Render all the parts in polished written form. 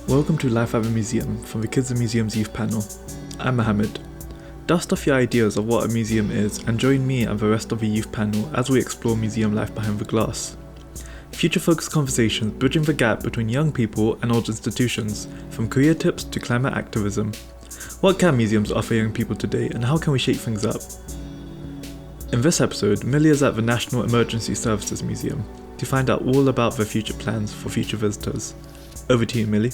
Welcome to Life at a Museum from the Kids in Museums Youth Panel. I'm Mohammed. Dust off your ideas of what a museum is and join me and the rest of the youth panel as we explore museum life behind the glass. Future-focused conversations bridging the gap between young people and old institutions, from career tips to climate activism. What can museums offer young people today and how can we shake things up? In this episode, Millie is at the National Emergency Services Museum to find out all about their future plans for future visitors. Over to you, Millie.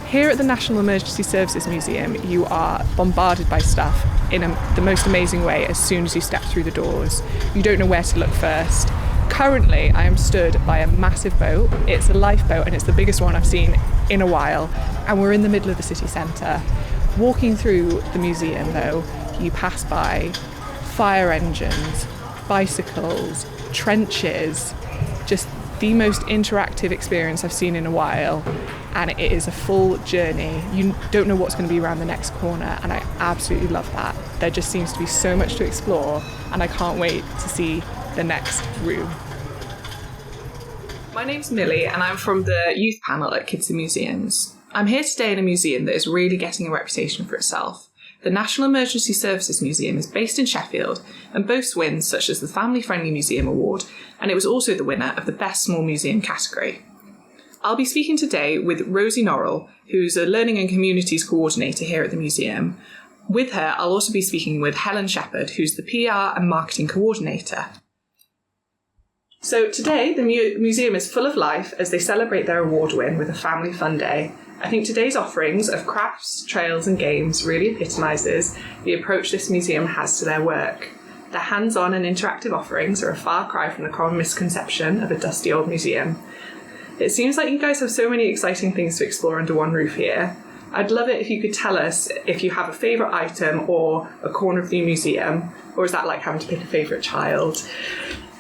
Here at the National Emergency Services Museum, you are bombarded by stuff in the most amazing way as soon as you step through the doors. You don't know where to look first. Currently, I am stood by a massive boat. It's a lifeboat and it's the biggest one I've seen in a while. And we're in the middle of the city centre. Walking through the museum, though, you pass by fire engines, bicycles, trenches, just the most interactive experience I've seen in a while, and it is a full journey. You don't know what's going to be around the next corner, and I absolutely love that. There just seems to be so much to explore, and I can't wait to see the next room. My name's Millie, and I'm from the youth panel at Kids in Museums. I'm here today in a museum that is really getting a reputation for itself. The National Emergency Services Museum is based in Sheffield and boasts wins such as the Family Friendly Museum Award, and it was also the winner of the Best Small Museum category. I'll be speaking today with Rosie Norrell, who's a Learning and Communities Coordinator here at the museum. With her, I'll also be speaking with Helen Shepherd, who's the PR and Marketing Coordinator. So today, the museum is full of life as they celebrate their award win with a family fun day. I think today's offerings of crafts, trails and games really epitomises the approach this museum has to their work. The hands-on and interactive offerings are a far cry from the common misconception of a dusty old museum. It seems like you guys have so many exciting things to explore under one roof here. I'd love it if you could tell us if you have a favourite item or a corner of the museum, or is that like having to pick a favourite child?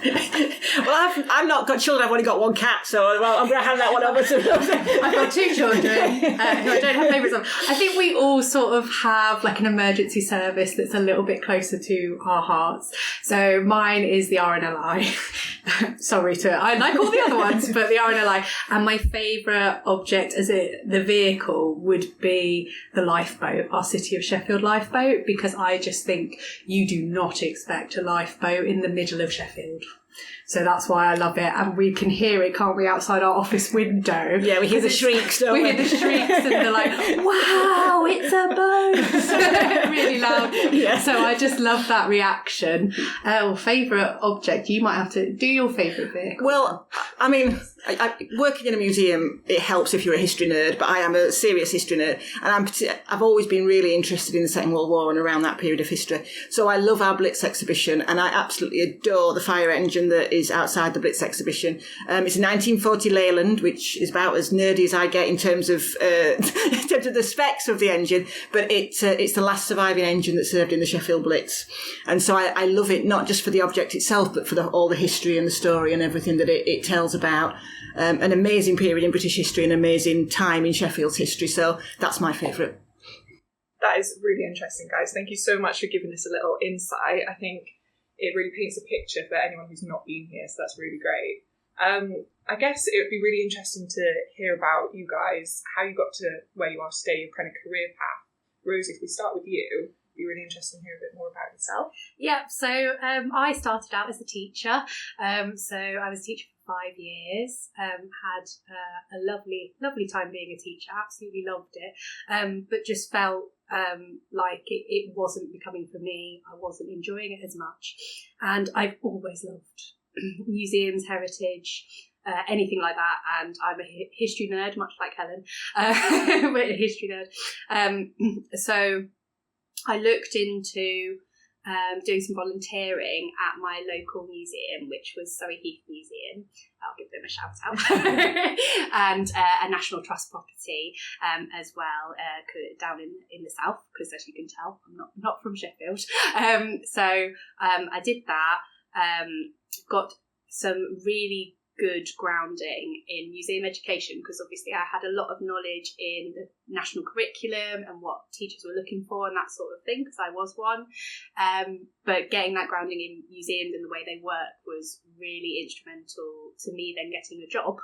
Well, I've not got children, I've only got one cat, so I'm going to hand that one over to I've got two children who I don't have favourites on. I think we all sort of have like an emergency service that's a little bit closer to our hearts. So mine is the RNLI. Sorry I like all the other ones, but the RNLI. And my favourite object as the vehicle would be the lifeboat, our City of Sheffield lifeboat, because I just think you do not expect a lifeboat in the middle of Sheffield. So that's why I love it. And we can hear it, can't we, outside our office window? Yeah, we hear the shrieks, don't we? We hear the shrieks and they're like, wow, it's a boat. Really loud. Yeah. So I just love that reaction. Favourite object, you might have to do your favourite vehicle. Well, I mean, working in a museum, it helps if you're a history nerd, but I am a serious history nerd. And I've always been really interested in the Second World War and around that period of history. So I love our Blitz exhibition, and I absolutely adore the fire engine that is outside the Blitz exhibition. It's a 1940 Leyland, which is about as nerdy as I get in terms of the specs of the engine, but it's the last surviving engine that served in the Sheffield Blitz. And so I love it, not just for the object itself, but for all the history and the story and everything that it tells about. An amazing period in British history, an amazing time in Sheffield's history. So that's my favourite. That is really interesting, guys. Thank you so much for giving us a little insight. I think it really paints a picture for anyone who's not been here, so that's really great. I guess it would be really interesting to hear about you guys, how you got to where you are today, your kind of career path. Rosie, if we start with you, it'd be really interesting to hear a bit more about yourself. Yeah, so I started out as a teacher. So I was a teacher for 5 years, had a lovely time being a teacher, absolutely loved it, but just felt like it wasn't becoming for me. I wasn't enjoying it as much. And I've always loved museums, heritage, anything like that. And I'm a history nerd, much like Helen, but a history nerd. So I looked into doing some volunteering at my local museum, which was Surrey Heath Museum. I'll give them a shout out. And a National Trust property as well, down in the south, because as you can tell, I'm not from Sheffield. So I did that, got some really good grounding in museum education, because obviously I had a lot of knowledge in the national curriculum and what teachers were looking for and that sort of thing, because I was one. But getting that grounding in museums and the way they work was really instrumental to me then getting a job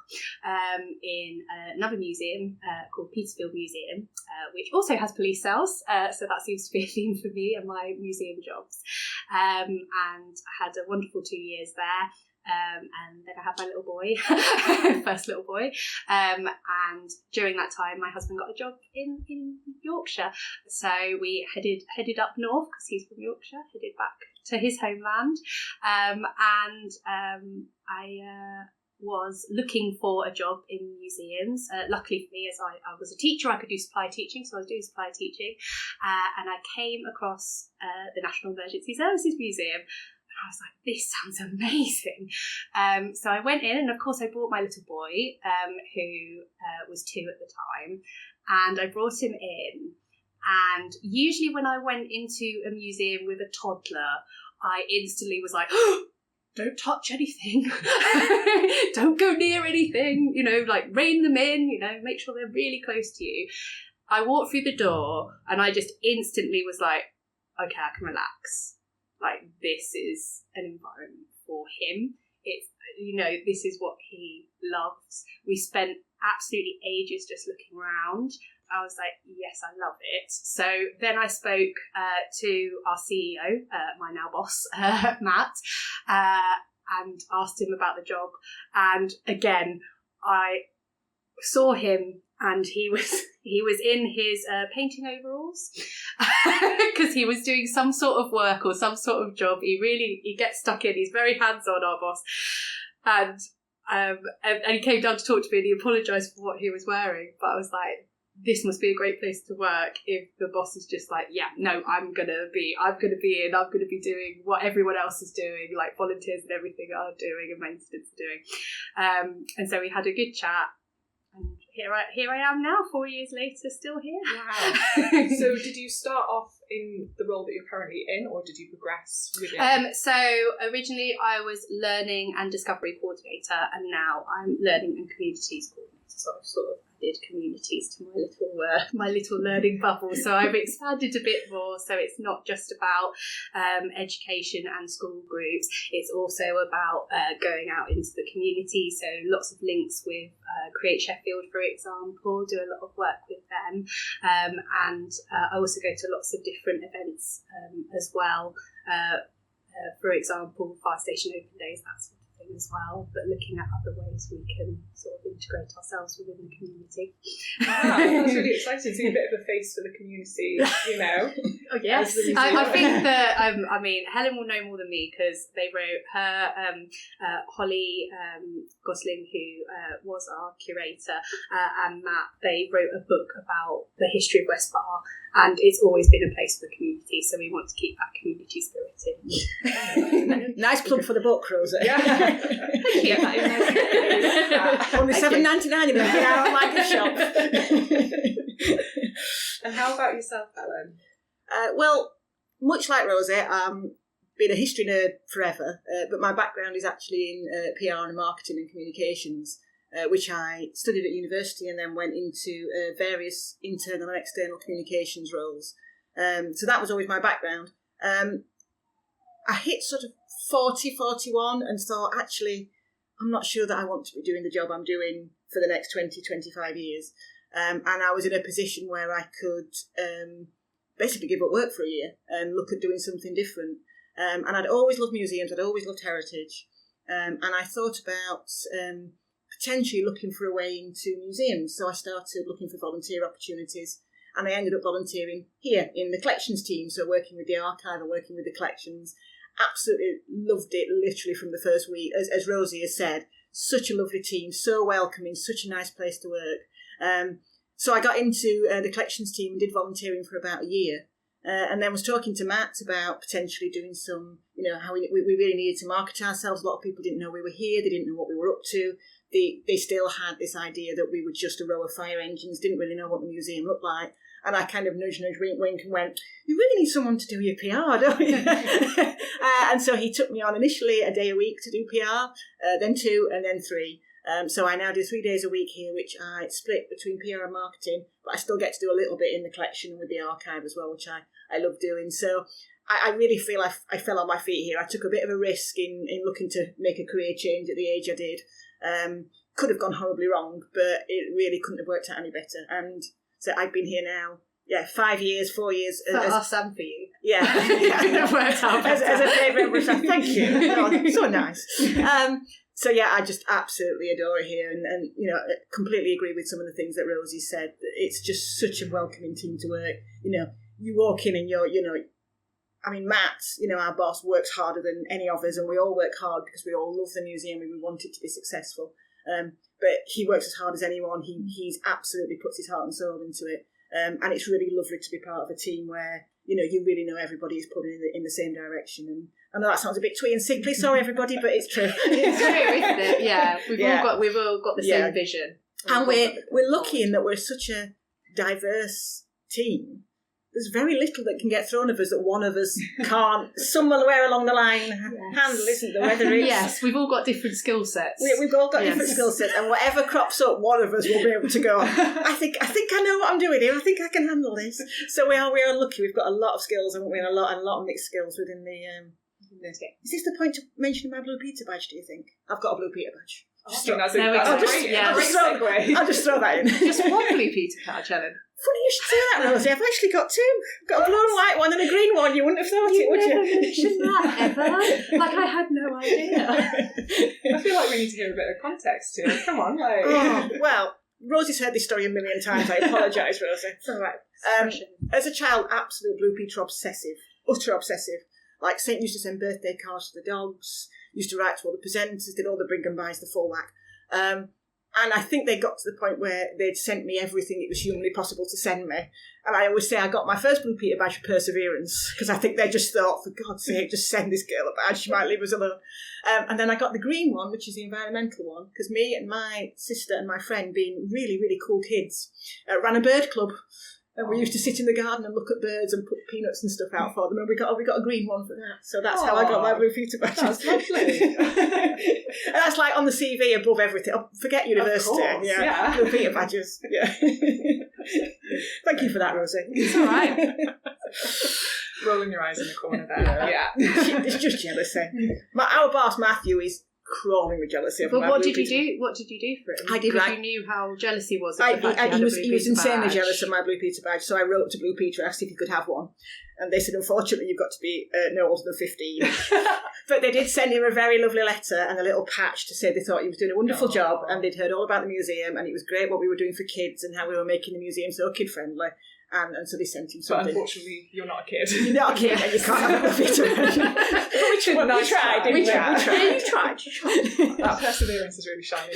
in another museum called Petersfield Museum, which also has police cells, so that seems to be a theme for me and my museum jobs. And I had a wonderful 2 years there. And then I had my little boy, first little boy. And during that time, my husband got a job in Yorkshire. So we headed up north, because he's from Yorkshire, headed back to his homeland. I was looking for a job in museums. Luckily for me, as I was a teacher, I could do supply teaching, so I was doing supply teaching. And I came across the National Emergency Services Museum. I was like, this sounds amazing. So I went in, and of course I brought my little boy, who was 2 at the time, and I brought him in. And usually when I went into a museum with a toddler, I instantly was like, oh, don't touch anything. Don't go near anything, like rein them in, make sure they're really close to you. I walked through the door and I just instantly was like, okay, I can relax. Like, this is an environment for him. It's, this is what he loves. We spent absolutely ages just looking around. I was like, yes, I love it. So then I spoke to our CEO, my now boss, Matt, and asked him about the job. And again, I saw him, and he was in his painting overalls, because he was doing some sort of work or some sort of job. He gets stuck in. He's very hands-on, our boss, and he came down to talk to me, and he apologised for what he was wearing. But I was like, this must be a great place to work if the boss is just like, yeah, no, I'm gonna be doing what everyone else is doing, like volunteers and everything are doing and maintenance are doing. And so we had a good chat. And here I am now, 4 years later, still here. Wow. So did you start off in the role that you're currently in, or did you progress within? So originally I was learning and discovery coordinator, and now I'm learning and communities coordinator. So I've sort of added communities to my little learning bubble. So I've expanded a bit more. So it's not just about education and school groups. It's also about going out into the community. So lots of links with Create Sheffield, for example, do a lot of work with them. And I also go to lots of different events as well. For example, Fire Station Open Days, that sort of thing as well, but looking at other ways we can sort of integrate ourselves within the community. Wow, that's really exciting. So you're a bit of a face for the community, Oh yes, I think that Helen will know more than me, because they wrote her Holly Gosling, who was our curator, and Matt, they wrote a book about the history of West Bar, and it's always been a place for the community, so we want to keep that community spirit in. Nice plug for the book, Rosie. Yeah. Only $7.99 in the Like shop. And how about yourself, Helen? Well, much like Rosie, been a history nerd forever, but my background is actually in PR and marketing and communications, which I studied at university and then went into various internal and external communications roles. So that was always my background. I hit sort of 40, 41 and thought, actually, I'm not sure that I want to be doing the job I'm doing for the next 20, 25 years. And I was in a position where I could basically give up work for a year and look at doing something different. And I'd always loved museums, I'd always loved heritage. And I thought about potentially looking for a way into museums. So I started looking for volunteer opportunities, and I ended up volunteering here in the collections team, so working with the archive and working with the collections. Absolutely loved it, literally from the first week. As Rosie has said, such a lovely team, so welcoming, such a nice place to work. So I got into the collections team and did volunteering for about a year. And then was talking to Matt about potentially doing some, how we really needed to market ourselves. A lot of people didn't know we were here. They didn't know what we were up to. They still had this idea that we were just a row of fire engines, didn't really know what the museum looked like. And I kind of nudge, wink, wink, and went, you really need someone to do your PR, don't you? And so he took me on initially a day a week to do PR, then 2, and then 3. So I now do 3 days a week here, which I split between PR and marketing, but I still get to do a little bit in the collection and with the archive as well, which I love doing. So I really feel I fell on my feet here. I took a bit of a risk in looking to make a career change at the age I did. Could have gone horribly wrong, but it really couldn't have worked out any better. And so I've been here now, 5 years, 4 years. For us and for you. Yeah. Couldn't have worked out as better. a paid member of staff. Thank you. Oh, so nice. So yeah, I just absolutely adore it here, and you know, completely agree with some of the things that Rosie said. It's just such a welcoming team to work. You know, you walk in and I mean, Matt, you know, our boss, works harder than any of us, and we all work hard because we all love the museum and we want it to be successful. But he works as hard as anyone. He's absolutely puts his heart and soul into it, and it's really lovely to be part of a team where, you know, you really know everybody is pulling in the same direction. And I know that sounds a bit twee and sickly, sorry everybody, but it's true. It's true, isn't it? Yeah, we've all got the same vision, and we're lucky in that we're such a diverse team. There's very little that can get thrown at us that one of us can't somewhere along the line handle, isn't there? Whether it's yes, we've all got different skill sets. We've all got different skill sets, and whatever crops up, one of us will be able to go, I think I know what I'm doing here. I think I can handle this. So we are lucky. We've got a lot of skills, haven't we? And a lot of mixed skills within the. Is this the point to mention my Blue Peter badge? Do you think I've got a Blue Peter badge? I'll just throw that in. Just one Blue Peter badge, Helen. Funny you should say that, Rosie. I've actually got 2. Got a blue and white one and a green one. You wouldn't have thought it, would you? Never mentioned that ever. Like I had no idea. I feel like we need to give a bit of context to it. Come on, like. Oh, well, Rosie's heard this story a million times. I apologise, Rosie. It's all right. As a child, absolute Blue Peter obsessive, utter obsessive. Like, Saint used to send birthday cards to the dogs, used to write to all the presenters, did all the bring and buys, the full whack. And I think they got to the point where they'd sent me everything it was humanly possible to send me. And I always say I got my first Blue Peter badge for perseverance, because I think they just thought, for God's sake, just send this girl a badge, she might leave us alone. And then I got the green one, which is the environmental one, because me and my sister and my friend, being really, really cool kids, ran a bird club. And we used to sit in the garden and look at birds and put peanuts and stuff out for them. And we got a green one for that. So that's how I got my Blue Peter badge. That's lovely. And that's like on the CV above everything. Oh, forget university. Of course, yeah. Blue Peter badges. Yeah. Thank you for that, Rosie. It's all right. Rolling your eyes in the corner there. Yeah. It's just jealousy. Our boss, Matthew, is crawling with jealousy. But what did you do? What did you do for him? Because you knew how jealous he was. He was insanely jealous of my Blue Peter badge. So I wrote up to Blue Peter, asked if he could have one, and they said, unfortunately, you've got to be no older than 15. But they did send him a very lovely letter and a little patch to say they thought he was doing a wonderful job, and they'd heard all about the museum, and it was great what we were doing for kids and how we were making the museum so kid friendly. And so they sent him something. But unfortunately, you're not a kid. You're not a kid, and you can't have a Blue Peter badge. We tried, didn't we? Yeah, you tried. That perseverance is really shining.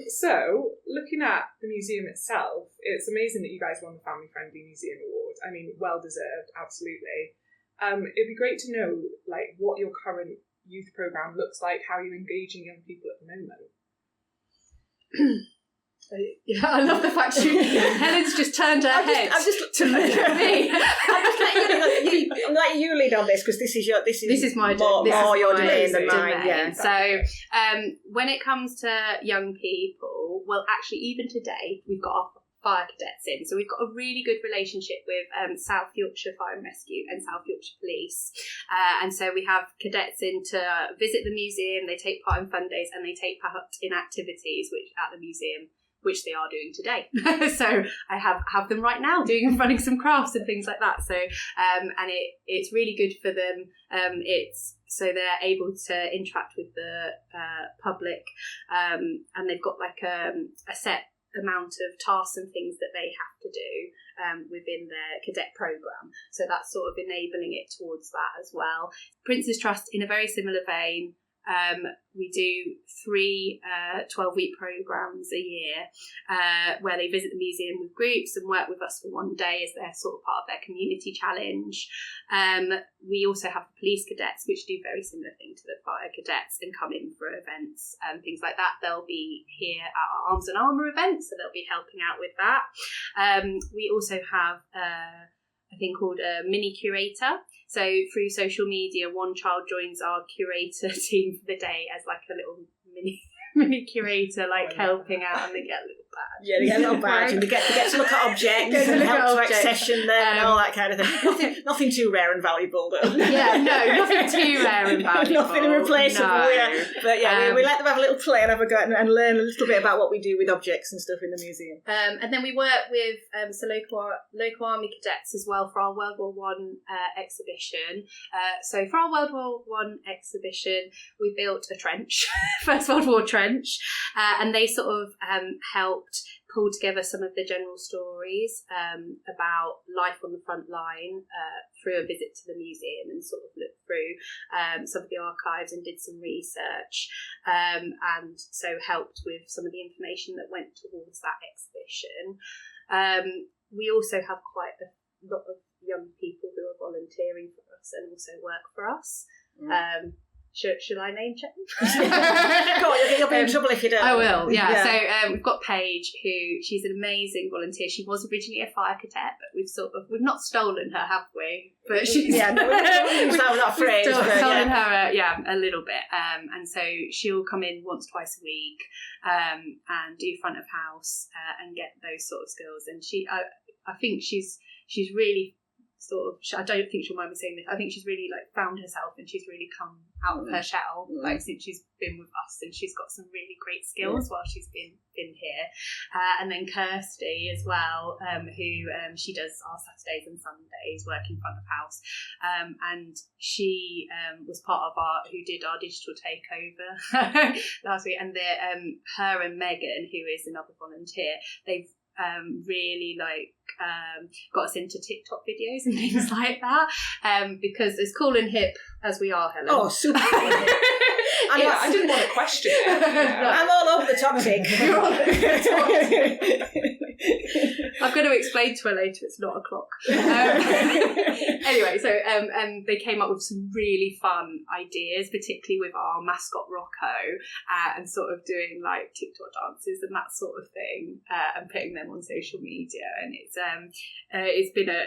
So, looking at the museum itself, it's amazing that you guys won the Family Friendly Museum Award. I mean, well deserved, absolutely. It'd be great to know, like, what your current youth programme looks like, how you're engaging young people at the moment. Yeah, I love the fact Helen's just turned her head to look at me. I'm letting you lead on this because this is my domain than mine. Yeah. So when it comes to young people, well, actually, even today we've got our fire cadets in, so we've got a really good relationship with South Yorkshire Fire and Rescue and South Yorkshire Police, and so we have cadets in to visit the museum. They take part in fun days and they take part in activities at the museum, which they are doing today. So I have them right now running some crafts and things like that. So and it's really good for them. So they're able to interact with the public, and they've got like a set amount of tasks and things that they have to do within their cadet programme. So that's sort of enabling it towards that as well. Prince's Trust, in a very similar vein, We do 3 12-week programmes a year where they visit the museum with groups and work with us for one day as their sort of part of their community challenge. We also have the police cadets, which do very similar thing to the fire cadets and come in for events and things like that. They'll be here at our Arms and Armour event, so they'll be helping out with that. We also have a thing called a mini curator. So through social media, one child joins our curator team for the day as like a little mini curator, like helping out, and they get a little badge. Yeah, they get a little badge, and they get to look at objects and help to accession them and all that kind of thing. Nothing too rare and valuable, though. Yeah, no, nothing too rare and valuable. Nothing irreplaceable, no. Yeah. But yeah, we let them have a little play and have a go and learn a little bit about what we do with objects and stuff in the museum. And then we work with local army cadets as well for our World War One exhibition. So for our World War One exhibition, we built a trench, First World War trench, and they sort of helped pull together some of the general stories about life on the front line through a visit to the museum, and sort of looked through some of the archives and did some research, and so helped with some of the information that went towards that exhibition. We also have quite a lot of young people who are volunteering for us and also work for us. Should I name check them? Go on, you'll be in trouble if you don't. I will, yeah. So we've got Paige, she's an amazing volunteer. She was originally a fire cadet, but we've not stolen her, have we? But she's we're not afraid. We've stolen her, a little bit. And so she'll come in once, twice a week, and do front of house and get those sort of skills. And I think she's really sort of, I don't think she'll mind me saying this, I think she's really like found herself, and she's really come out of her shell like since she's been with us, and she's got some really great skills while she's been here. And then Kirsty as well, who she does our Saturdays and Sundays working front of house, and she was part of who did our digital takeover last week, and her and Megan, who is another volunteer, they've really got us into TikTok videos and things like that, because as cool and hip as we are, Helen. Oh, super cool and hip. I didn't want to question it. I'm all over the TokTik. You're all over the TokTik. I'm going to explain to her later it's not a clock. Anyway, so they came up with some really fun ideas, particularly with our mascot Rocco, and sort of doing like TikTok dances and that sort of thing, and putting them on social media. And it's been a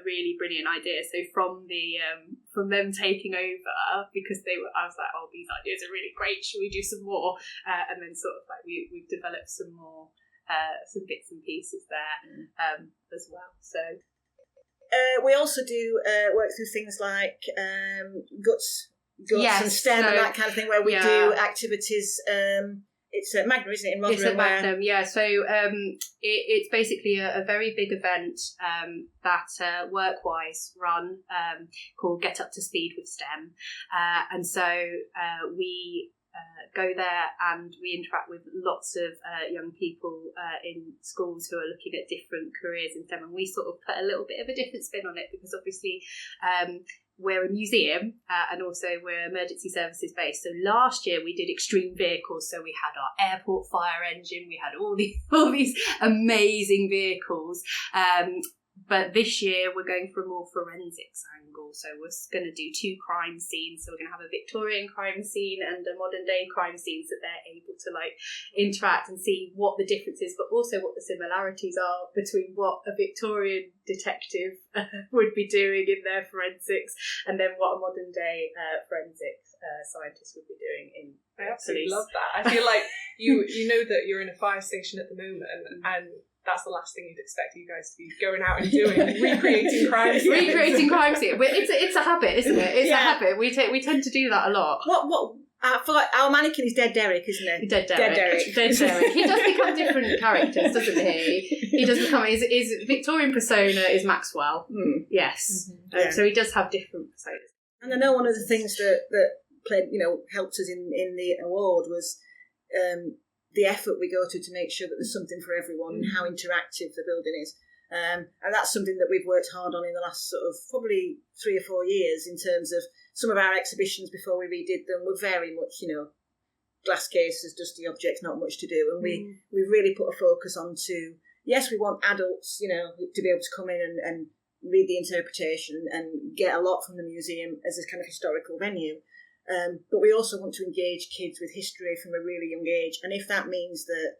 really brilliant idea. So from them taking over, because I was like, oh, these ideas are really great, should we do some more? And then sort of like we've developed some more. Some bits and pieces there as well. So we also do work through things like guts and STEM and that kind of thing, where we do activities. It's at Magnum, isn't it, in Rotherham? It's at Magnum, yeah. So it's basically a very big event that Workwise run called Get Up to Speed with STEM, and so we go there and we interact with lots of young people in schools who are looking at different careers in STEM, and we sort of put a little bit of a different spin on it, because obviously we're a museum and also we're emergency services based. So last year we did extreme vehicles, so we had our airport fire engine, we had all these amazing vehicles. But this year we're going for a more forensics angle. So we're going to do 2 crime scenes. So we're going to have a Victorian crime scene and a modern day crime scene, so they're able to like interact and see what the difference is, but also what the similarities are between what a Victorian detective would be doing in their forensics, and then what a modern day forensics scientist would be doing in I absolutely police. love that. I feel like you know that you're in a fire station at the moment, and that's the last thing you'd expect you guys to be going out and doing, recreating crime scenes. Recreating crime scenes. It's a habit, isn't it? It's a habit. We tend to do that a lot. What? I feel like our mannequin is Dead Derek, isn't it? Dead Derek. He does become different characters, doesn't he? He does become his Victorian persona is Maxwell. Yes. Yeah. So he does have different personas. And I know one of the things that played, helped us in the award was the effort we go to make sure that there's something for everyone and how interactive the building is. And that's something that we've worked hard on in the last sort of probably 3 or 4 years, in terms of some of our exhibitions before we redid them were very much, glass cases, dusty objects, not much to do. And we really put a focus on to, yes, we want adults, to be able to come in and read the interpretation and get a lot from the museum as a kind of historical venue. But we also want to engage kids with history from a really young age. And if that means that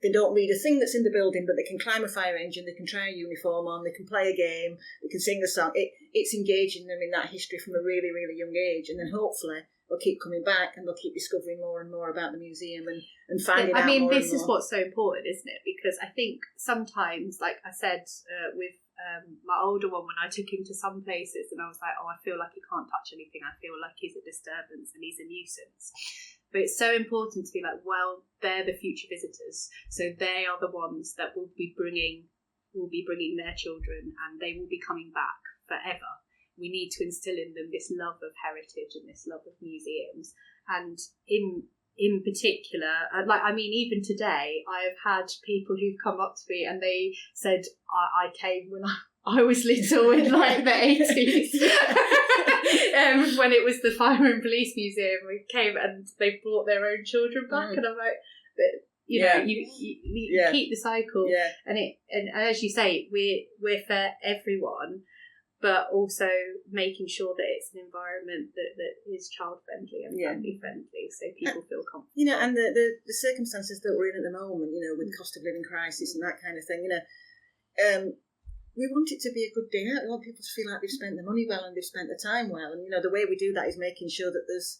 they don't read a thing that's in the building, but they can climb a fire engine, they can try a uniform on, they can play a game, they can sing a song, it's engaging them in that history from a really, really young age. And then hopefully they'll keep coming back and they'll keep discovering more and more about the museum and finding out more and more. This is what's so important, isn't it? Because I think sometimes, like I said, with my older one, when I took him to some places and I was like, I feel like he can't touch anything, I feel like he's a disturbance and he's a nuisance. But it's so important to be like, well, they're the future visitors, so they are the ones that will be bringing their children, and they will be coming back forever. We need to instill in them this love of heritage and this love of museums. And in particular, even today, I have had people who've come up to me and they said, I came when I was little in like the 80s. When it was the Fire and Police Museum, we came and they brought their own children back, and I'm like, you keep the cycle, and as you say, we're for everyone, but also making sure that it's an environment that is child friendly and family friendly, so people feel comfortable. And the circumstances that we're in at the moment, with cost of living crisis and that kind of thing, we want it to be a good day out. We want people to feel like they've spent the money well and they've spent the time well. And, the way we do that is making sure that there's,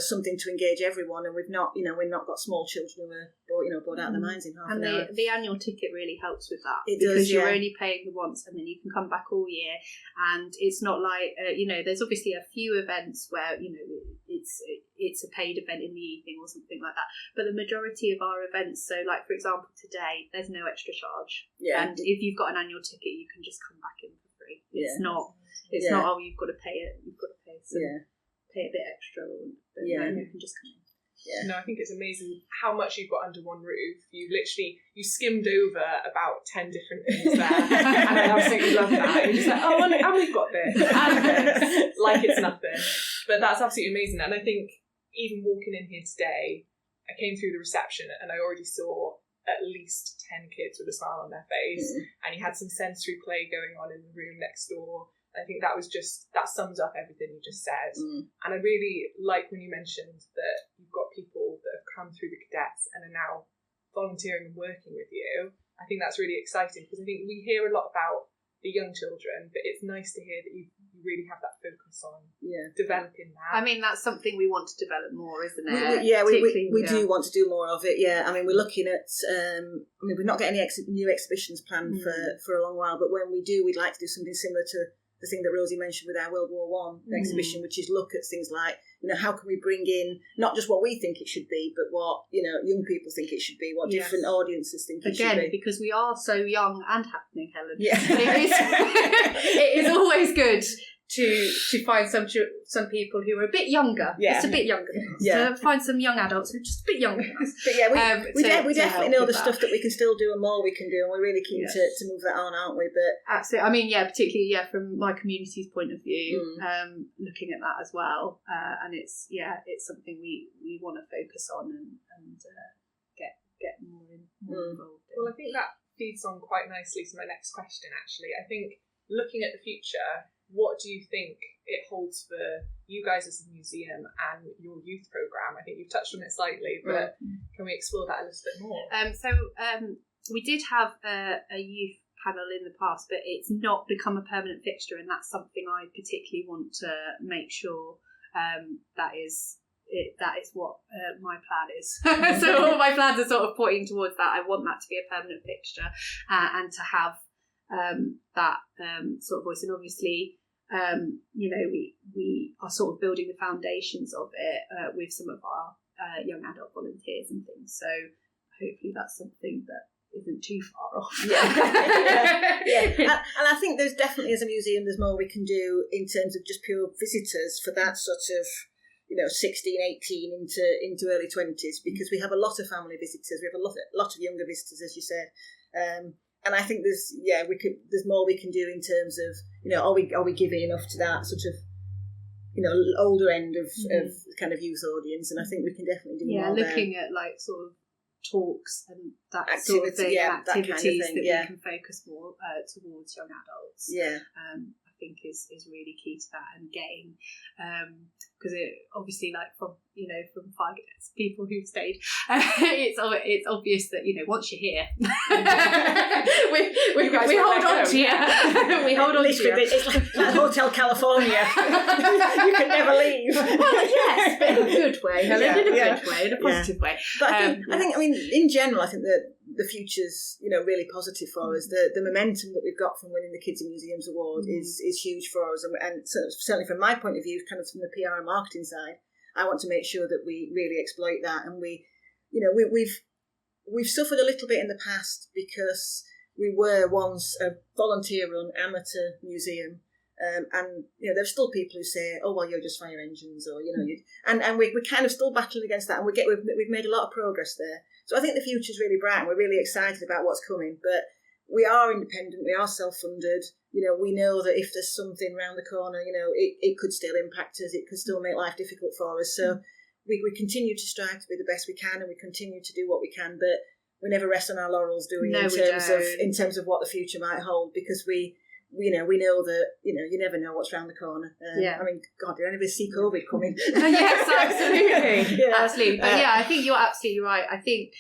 something to engage everyone. And we've not got small children who are bored out of their minds in half an hour. And the annual ticket really helps with that. It because does, you're only paying the once and then you can come back all year. And it's not like, there's obviously a few events where, it's a paid event in the evening or something like that. But the majority of our events, so like for example today, there's no extra charge. Yeah. And if you've got an annual ticket, you can just come back in for free. It's not you've got to pay it. You've got to pay pay a bit extra, but you can just come in. Yeah. No, I think it's amazing how much you've got under one roof. You skimmed over about 10 different things there, and I absolutely love that. You're just like, and we've got this, and this, like it's nothing. But that's absolutely amazing. And I think even walking in here today, I came through the reception and I already saw at least 10 kids with a smile on their face, and you had some sensory play going on in the room next door. I think that sums up everything you just said. And I really like when you mentioned that you've got people that have come through the cadets and are now volunteering and working with you. I think that's really exciting, because I think we hear a lot about the young children, but it's nice to hear that you really have that focus on developing that. I mean, that's something we want to develop more, isn't it? We do want to do more of it. Yeah, I mean, we're looking at. We've not got any new exhibitions planned for a long while, but when we do, we'd like to do something similar to the thing that Rosie mentioned with our World War One exhibition, which is look at things like, how can we bring in not just what we think it should be, but what, young people think it should be, what different audiences think it should be. Again, because we are so young and happening, Helen. Yeah. It is always good to find some people who are a bit younger, just a bit younger than us. To find some young adults who are just a bit younger than us. But we definitely know the stuff that we can still do and more we can do, and we're really keen to move that on, aren't we? But absolutely. I mean, particularly from my community's point of view, looking at that as well, and it's something we want to focus on and get more involved in. Well, I think that feeds on quite nicely to my next question. Actually, I think looking at the future, what do you think it holds for you guys as a museum and your youth programme? I think you've touched on it slightly, but can we explore that a little bit more? We did have a youth panel in the past, but it's not become a permanent fixture, and that's something I particularly want to make sure that is what my plan is. So all my plans are sort of pointing towards that. I want that to be a permanent fixture and to have that sort of voice. And obviously, we are sort of building the foundations of it with some of our young adult volunteers and things. So hopefully that's something that isn't too far off. And I think there's definitely, as a museum, there's more we can do in terms of just pure visitors for that sort of 16, 18 into early 20s, because we have a lot of family visitors, we have a lot of younger visitors, as you said. And I think there's more we can do in terms of, you know, are we giving enough to that sort of, you know, older end of kind of youth audience, and I think we can definitely do more looking there. at like sort of talks and that Activity, sort of thing, that kind of activities thing, that we can focus more towards young adults. I think is really key to that, and getting because it obviously, like, from 5 people who've stayed, it's obvious that, you know, once you're here, we hold on to you. We hold on to you. It's like Hotel California. You can never leave. Well, yes, but in a good way, Helen, in a good way, in a positive way. But I think, in general, I think that the future's, you know, really positive for us. The momentum that we've got from winning the Kids in Museums Award is huge for us, and certainly from my point of view, kind of from the PR and marketing side, I want to make sure that we really exploit that. And we've suffered a little bit in the past because we were once a volunteer-run amateur museum. And, you know, there's still people who say, oh, well, you're just fire engines, or, you know, and we're kind of still battling against that, and we've made a lot of progress there. So I think the future's really bright, and we're really excited about what's coming. But we are independent, we are self-funded. You know, we know that if there's something around the corner, you know, it could still impact us, it could still make life difficult for us. So we continue to strive to be the best we can, and we continue to do what we can, but we never rest on our laurels, do we? In terms of what the future might hold, because we know that, you know, you never know what's around the corner. I mean, God, did anybody see COVID coming? Yes, absolutely. Absolutely. But I think you're absolutely right. I think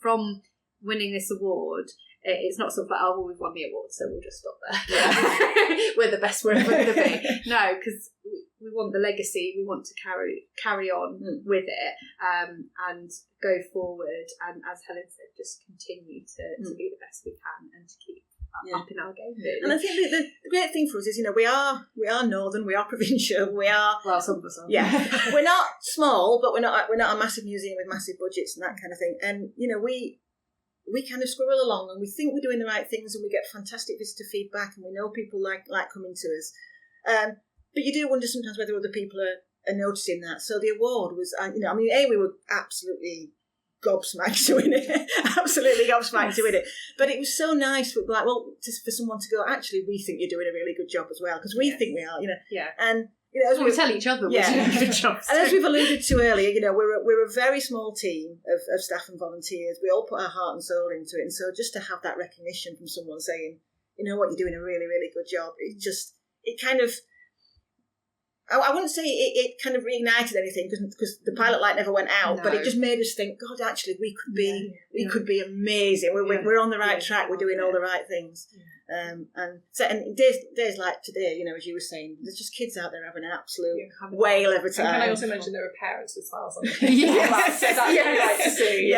from winning this award, it's not sort of like, oh, well, we've won the award, so we'll just stop there. Yeah. We're the best we're ever going to be. No, because we want the legacy. We want to carry on with it and go forward. And as Helen said, just continue to be the best we can and to keep up in our game. Really. And I think the great thing for us is, you know, we are northern, we are provincial, we are, well, some of us are. Yeah, we're not small, but we're not a massive museum with massive budgets and that kind of thing. And, you know, we kind of squirrel along, and we think we're doing the right things, and we get fantastic visitor feedback, and we know people like coming to us. But you do wonder sometimes whether other people are noticing that. So the award was, you know, I mean, we were absolutely gobsmacked to win it, absolutely gobsmacked to win it. But it was so nice, for someone to go, actually, we think you're doing a really good job as well, because we think we are, you know. Yeah. And, you know, as we tell each other we're doing a good job. And as we've alluded to earlier, you know, we're a very small team of staff and volunteers. We all put our heart and soul into it, and so just to have that recognition from someone saying, you know what, you're doing a really, really good job, it kind of, I wouldn't say it kind of reignited anything, because the pilot light never went out, but it just made us think, God, actually, we could be amazing. We're on the right track. We're doing all the right things. And days like today, you know, as you were saying, there's just kids out there having an absolute whale every time. And can I also mention there are parents with smiles on their faces? Yes, that's what we like to see.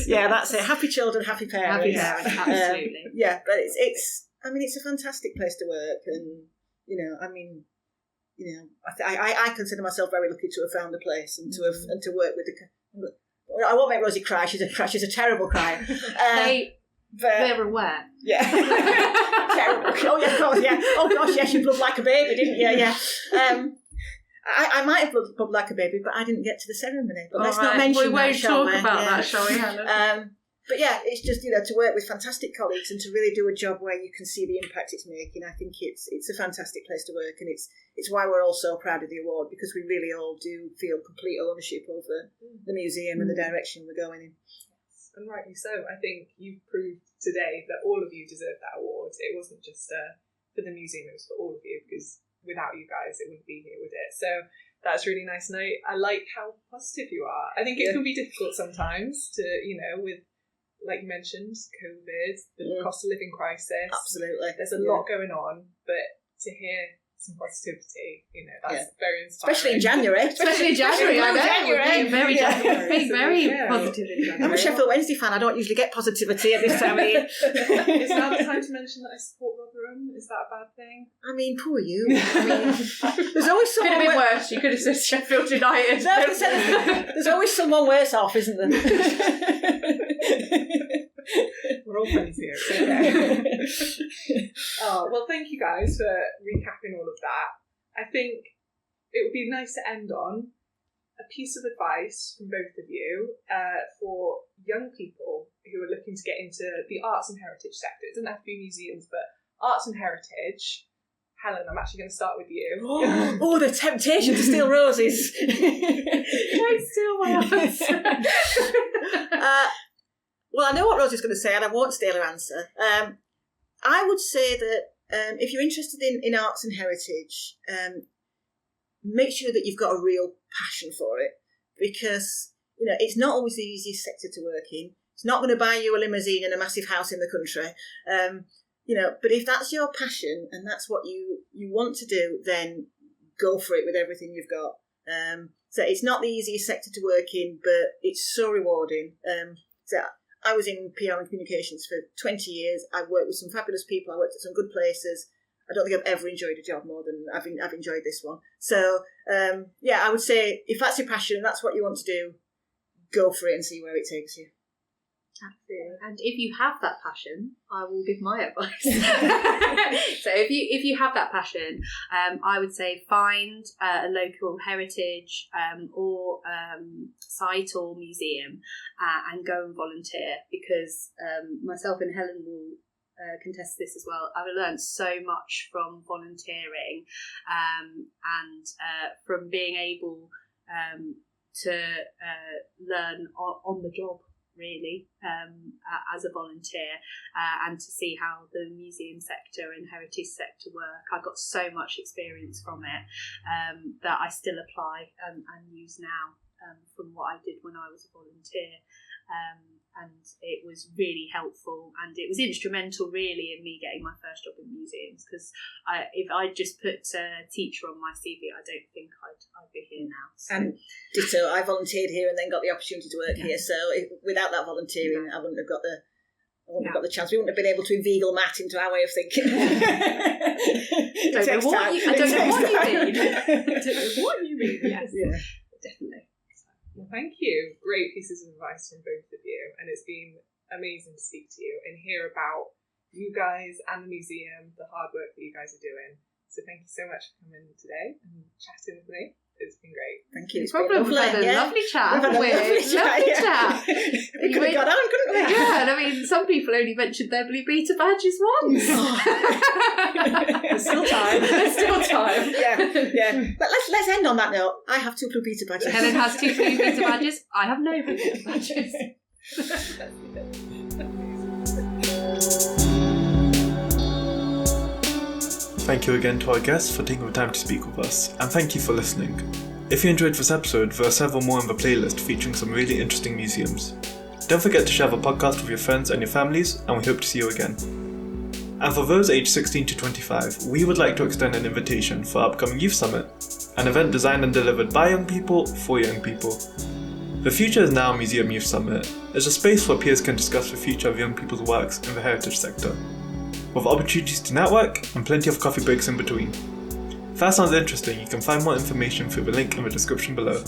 Yeah, that's it. Happy children, happy parents. Happy parents, absolutely. But it's a fantastic place to work, and, you know, I mean, you know, I consider myself very lucky to have found a place and to work with the. I won't make Rosie cry. She's a terrible crier. They're aware. Yeah. Terrible. Oh yeah, of course. Yeah. Oh gosh, yes, you blubbed like a baby, didn't you? Yeah. I might have blubbed like a baby, but I didn't get to the ceremony. But let's not mention that. We won't talk about that, shall we, Helen? But yeah, it's just, you know, to work with fantastic colleagues and to really do a job where you can see the impact it's making. I think it's a fantastic place to work, and it's why we're all so proud of the award, because we really all do feel complete ownership over the museum and the direction we're going in. Yes, and rightly so. I think you've proved today that all of you deserve that award. It wasn't just for the museum, it was for all of you, because without you guys it wouldn't be here, would it? So that's really nice. And I like how positive you are. I think it can be difficult sometimes to, you know, with, like you mentioned, COVID, the cost of living crisis. Absolutely. There's a lot going on, but to hear some positivity, you know, that's very inspiring. Especially in January. Being very positive in January. I'm a Sheffield Wednesday fan. I don't usually get positivity at this time of year. Is now the time to mention that I support Rotherham? Is that a bad thing? I mean, poor you. I mean, there's always someone... Could have been worse. You could have said Sheffield United. There's always someone worse off, isn't there? We're all friends here. Okay. Oh, well, thank you guys for recapping all of that. I think it would be nice to end on a piece of advice from both of you for young people who are looking to get into the arts and heritage sector. It doesn't have to be museums, but arts and heritage. Helen, I'm actually going to start with you. Oh, the temptation to steal Rosie's. Don't steal my answer. Well, I know what Rosie's going to say, and I won't steal her answer. I would say that if you're interested in arts and heritage, make sure that you've got a real passion for it, because it's not always the easiest sector to work in. It's not going to buy you a limousine and a massive house in the country. But if that's your passion and that's what you want to do, then go for it with everything you've got. So it's not the easiest sector to work in, but it's so rewarding. So I was in PR and communications for 20 years. I worked with some fabulous people. I worked at some good places. I don't think I've ever enjoyed a job more than I've enjoyed this one. So, I would say if that's your passion and that's what you want to do, go for it and see where it takes you. Absolutely. And if you have that passion, I will give my advice. So if you have that passion, I would say find a local heritage or site or museum and go and volunteer, because myself and Helen will contest this as well. I've learned so much from volunteering and from being able to learn on the job, really, as a volunteer, and to see how the museum sector and heritage sector work. I got so much experience from it that I still apply and use now from what I did when I was a volunteer. And it was really helpful, and it was instrumental really in me getting my first job in museums, because if I just put teacher on my CV, I don't think I'd be here now. So. And ditto, I volunteered here and then got the opportunity to work here, so without that volunteering I wouldn't have got the chance. We wouldn't have been able to inveigle Matt into our way of thinking. I don't know what you mean. Yes, yeah. Definitely. Well, thank you. Great pieces of advice from both of you, and it's been amazing to speak to you and hear about you guys and the museum, the hard work that you guys are doing. So thank you so much for coming today and chatting with me. It's been great. Thank you. No problem. We've had a lovely chat. Lovely chat. We could have got on, couldn't we? Yeah, and I mean, some people only mentioned their Blue Beta badges once. There's still time. Yeah. But let's end on that note. I have 2 Blue Beta badges. Helen has 2 Blue Beta badges. I have no Blue Beta badges. Thank you again to our guests for taking the time to speak with us, and thank you for listening. If you enjoyed this episode, there are several more on the playlist featuring some really interesting museums. Don't forget to share the podcast with your friends and your families, and we hope to see you again. And for those aged 16 to 25, we would like to extend an invitation for our upcoming Youth Summit, an event designed and delivered by young people for young people. The Future is Now Museum Youth Summit is a space where peers can discuss the future of young people's works in the heritage sector, with opportunities to network and plenty of coffee breaks in between. If that sounds interesting, you can find more information through the link in the description below.